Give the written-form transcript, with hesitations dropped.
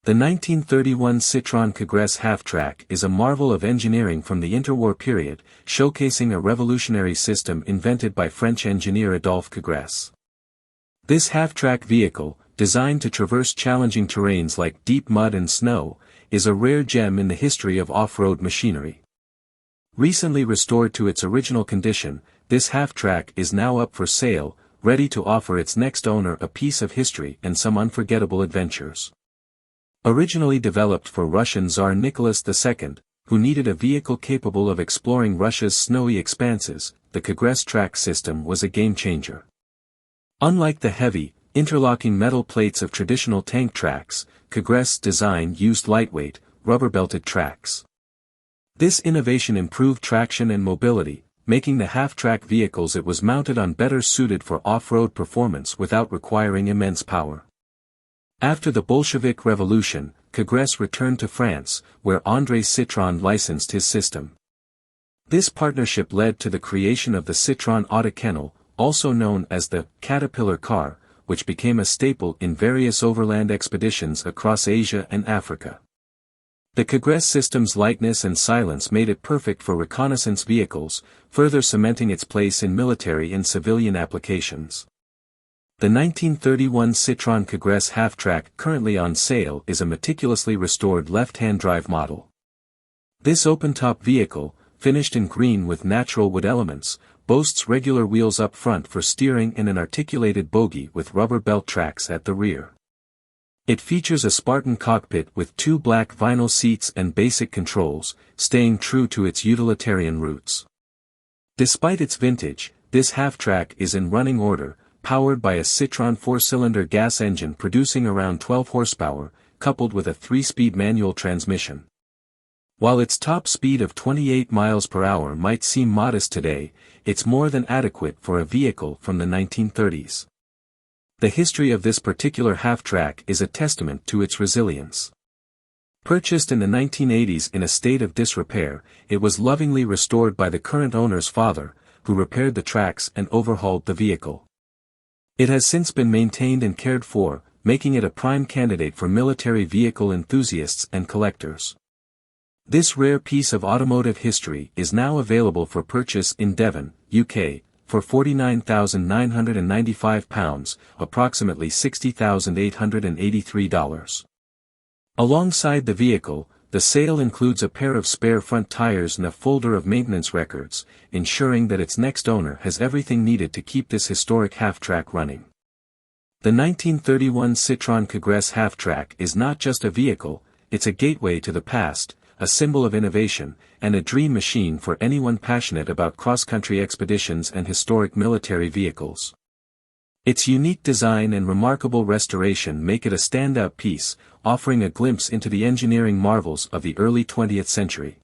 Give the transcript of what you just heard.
The 1931 Citroën Kégresse Half-Track is a marvel of engineering from the interwar period, showcasing a revolutionary system invented by French engineer Adolphe Kégresse. This half-track vehicle, designed to traverse challenging terrains like deep mud and snow, is a rare gem in the history of off-road machinery. Recently restored to its original condition, this half-track is now up for sale, ready to offer its next owner a piece of history and some unforgettable adventures. Originally developed for Russian Tsar Nicholas II, who needed a vehicle capable of exploring Russia's snowy expanses, the Kégresse Track System was a game-changer. Unlike the heavy, interlocking metal plates of traditional tank tracks, Kégresse's design used lightweight, rubber-belted tracks. This innovation improved traction and mobility, making the half-track vehicles it was mounted on better suited for off-road performance without requiring immense power. After the Bolshevik Revolution, Kégresse returned to France, where André Citroën licensed his system. This partnership led to the creation of the Citroën Autokennel, also known as the Caterpillar car, which became a staple in various overland expeditions across Asia and Africa. The Kégresse system's lightness and silence made it perfect for reconnaissance vehicles, further cementing its place in military and civilian applications. The 1931 Citroën Kégresse Half-Track currently on sale is a meticulously restored left-hand drive model. This open-top vehicle, finished in green with natural wood elements, boasts regular wheels up front for steering and an articulated bogie with rubber belt tracks at the rear. It features a Spartan cockpit with 2 black vinyl seats and basic controls, staying true to its utilitarian roots. Despite its vintage, this half-track is in running order, powered by a Citroën 4-cylinder gas engine producing around 12 horsepower, coupled with a 3-speed manual transmission. While its top speed of 28 miles per hour might seem modest today, it's more than adequate for a vehicle from the 1930s. The history of this particular half-track is a testament to its resilience. Purchased in the 1980s in a state of disrepair, it was lovingly restored by the current owner's father, who repaired the tracks and overhauled the vehicle. It has since been maintained and cared for, making it a prime candidate for military vehicle enthusiasts and collectors. This rare piece of automotive history is now available for purchase in Devon, UK, for £49,995, approximately $60,883. Alongside the vehicle, the sale includes a pair of spare front tires and a folder of maintenance records, ensuring that its next owner has everything needed to keep this historic half-track running. The 1931 Citroën Kégresse Half-Track is not just a vehicle, it's a gateway to the past, a symbol of innovation, and a dream machine for anyone passionate about cross-country expeditions and historic military vehicles. Its unique design and remarkable restoration make it a standout piece, offering a glimpse into the engineering marvels of the early 20th century.